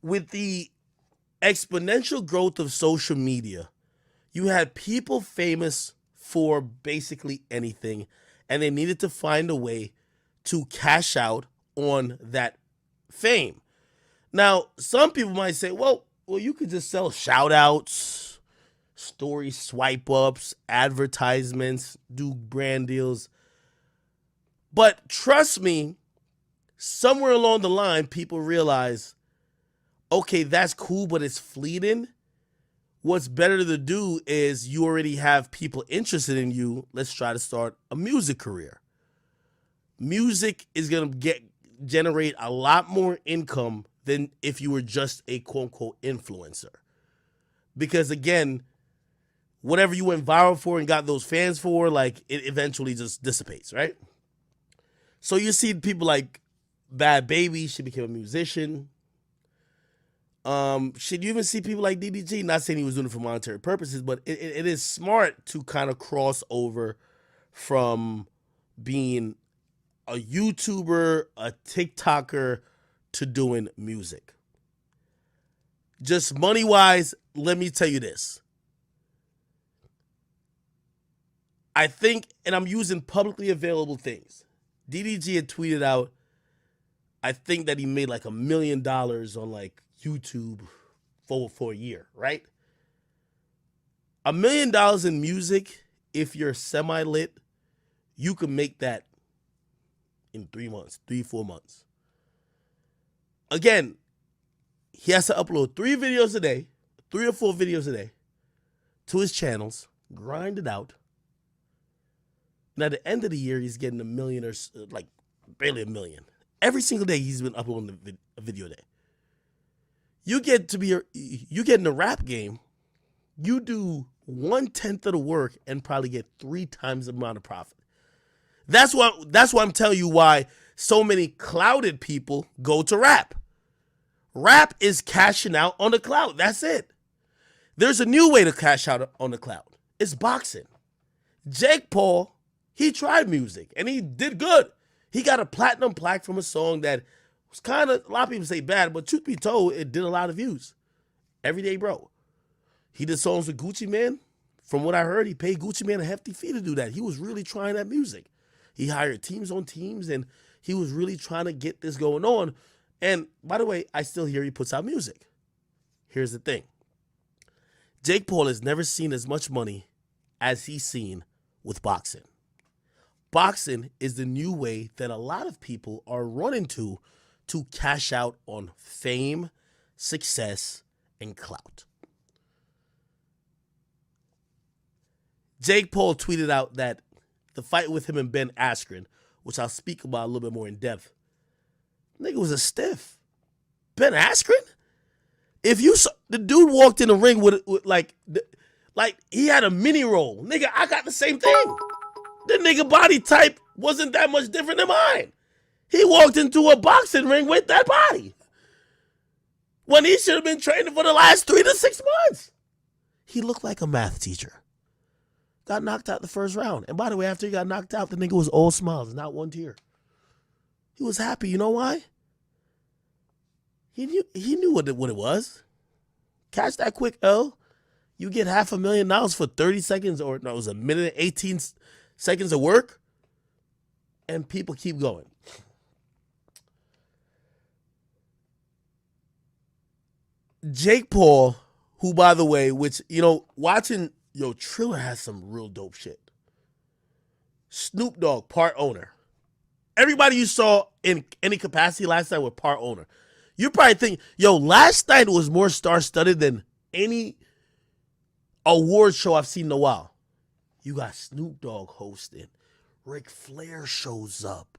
with the exponential growth of social media, you had people famous for basically anything, and they needed to find a way to cash out on that fame. Now, some people might say, well, you could just sell shout outs, story swipe ups, advertisements, do brand deals. But trust me, somewhere along the line, people realize, okay, that's cool, but it's fleeting. What's better to do is you already have people interested in you. Let's try to start a music career. Music is going to generate a lot more income than if you were just a quote unquote influencer. Because again, whatever you went viral for and got those fans for, like, it eventually just dissipates, right? So you see people like Bad Baby, she became a musician. Should you even see people like DDG? Not saying he was doing it for monetary purposes, but it is smart to kind of cross over from being a YouTuber, a TikToker, to doing music. Just money wise, let me tell you this. I think, and I'm using publicly available things, DDG had tweeted out, I think that he made like $1 million on like YouTube for a year, right? $1 million in music, if you're semi-lit, you can make that in 3 months, 4 months. Again, he has to upload 3 videos a day, 3 or 4 videos a day to his channels, grind it out. And at the end of the year, he's getting $1 million or like barely $1 million. Every single day he's been uploading a video a day. You get in the rap game, you do 1/10 of the work and probably get 3 times the amount of profit. That's why I'm telling you why so many clouded people go to rap. Rap is cashing out on the cloud. That's it. There's a new way to cash out on the cloud. It's boxing. Jake Paul, he tried music and he did good. He got a platinum plaque from a song that was kind of, a lot of people say bad, but truth be told, it did a lot of views. Everyday Bro. He did songs with Gucci Mane. From what I heard, he paid Gucci Mane a hefty fee to do that. He was really trying that music. He hired teams on teams, and he was really trying to get this going on. And by the way, I still hear he puts out music. Here's the thing. Jake Paul has never seen as much money as he's seen with boxing. Boxing is the new way that a lot of people are running to cash out on fame, success, and clout. Jake Paul tweeted out that the fight with him and Ben Askren, which I'll speak about a little bit more in depth, nigga was a stiff. Ben Askren? If you saw, the dude walked in the ring with like he had a mini roll. Nigga, I got the same thing. The nigga body type wasn't that much different than mine. He walked into a boxing ring with that body when he should have been training for the last 3 to 6 months. He looked like a math teacher. Got knocked out the first round. And by the way, after he got knocked out, the nigga was all smiles, not one tear. He was happy. You know why? He knew what it was. Catch that quick L. You get $500,000 for 30 seconds, or no, it was 1 minute and 18 seconds of work, and people keep going. Jake Paul, who, by the way, which, watching, Triller has some real dope shit. Snoop Dogg, part owner. Everybody you saw in any capacity last night were part owner. You probably think, last night was more star-studded than any award show I've seen in a while. You got Snoop Dogg hosting. Ric Flair shows up.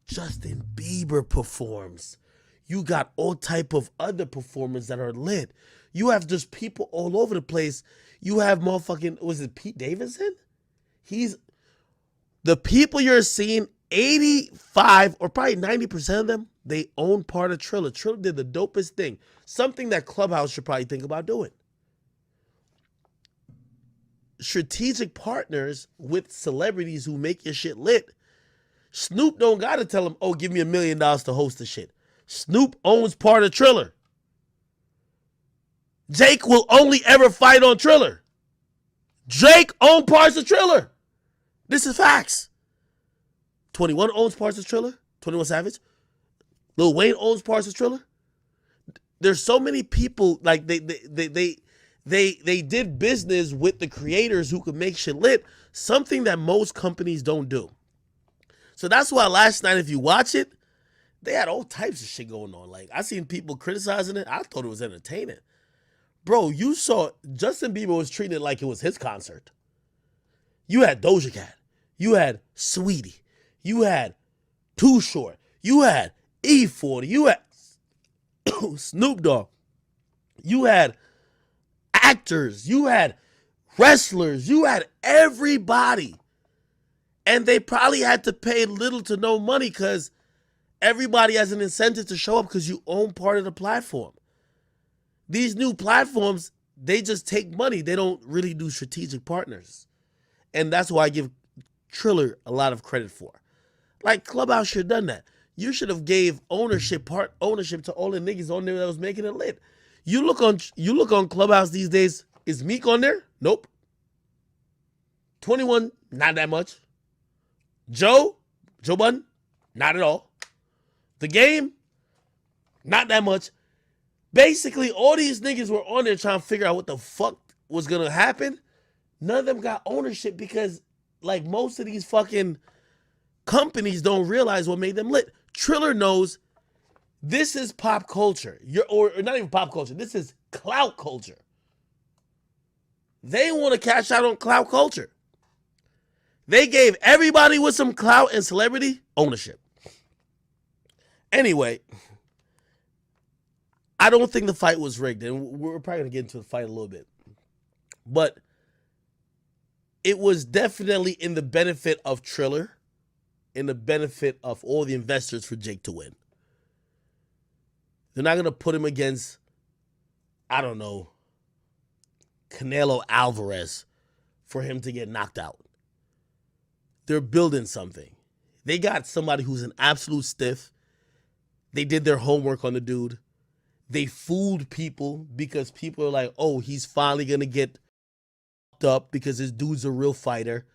Justin Bieber performs. You got all type of other performers that are lit. You have just people all over the place. You have motherfucking, was it Pete Davidson? The people you're seeing, 85 or probably 90% of them, they own part of Triller. Triller did the dopest thing. Something that Clubhouse should probably think about doing. Strategic partners with celebrities who make your shit lit. Snoop don't gotta tell them, oh, give me $1 million to host the shit. Snoop owns part of Triller. Jake will only ever fight on Triller. Drake owns parts of Triller. This is facts. 21 owns parts of Triller. 21 Savage. Lil Wayne owns parts of Triller. There's so many people, like they did business with the creators who could make shit lit, something that most companies don't do. So that's why last night, if you watch it, they had all types of shit going on. Like, I seen people criticizing it. I thought it was entertaining. Bro, you saw Justin Bieber was treating it like it was his concert. You had Doja Cat. You had Sweetie. You had Too Short. You had E40. You had Snoop Dogg. You had actors. You had wrestlers. You had everybody. And they probably had to pay little to no money because everybody has an incentive to show up because you own part of the platform. These new platforms, they just take money. They don't really do strategic partners. And that's why I give Triller a lot of credit for. Like, Clubhouse should have done that. You should have gave ownership to all the niggas on there that was making it lit. You look on Clubhouse these days, is Meek on there? Nope. 21, not that much. Joe Budden, not at all. The Game, not that much. Basically, all these niggas were on there trying to figure out what the fuck was gonna happen. None of them got ownership because, like, most of these fucking companies don't realize what made them lit. Triller knows this is pop culture. Or not even pop culture. This is clout culture. They want to cash out on clout culture. They gave everybody with some clout and celebrity ownership. Anyway, I don't think the fight was rigged, and we're probably going to get into the fight a little bit. But it was definitely in the benefit of Triller, in the benefit of all the investors for Jake to win. They're not going to put him against, I don't know, Canelo Alvarez for him to get knocked out. They're building something. They got somebody who's an absolute stiff. They did their homework on the dude. They fooled people because people are like, oh, he's finally going to get up because this dude's a real fighter.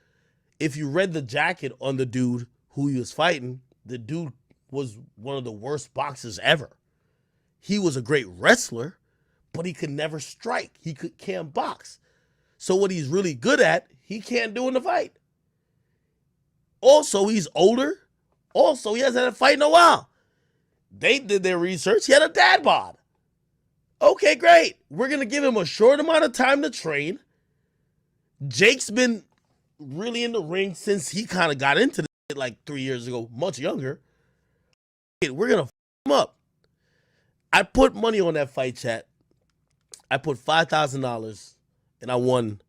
If you read the jacket on the dude who he was fighting, the dude was one of the worst boxers ever. He was a great wrestler, but he could never strike. He can't box. So what he's really good at, he can't do in the fight. Also, he's older. Also, he hasn't had a fight in a while. They did their research. He had a dad bod. Okay, great. We're going to give him a short amount of time to train. Jake's been really in the ring since he kind of got into it like 3 years ago, much younger. We're going to f him up. I put money on that fight, chat. I put $5,000 and I won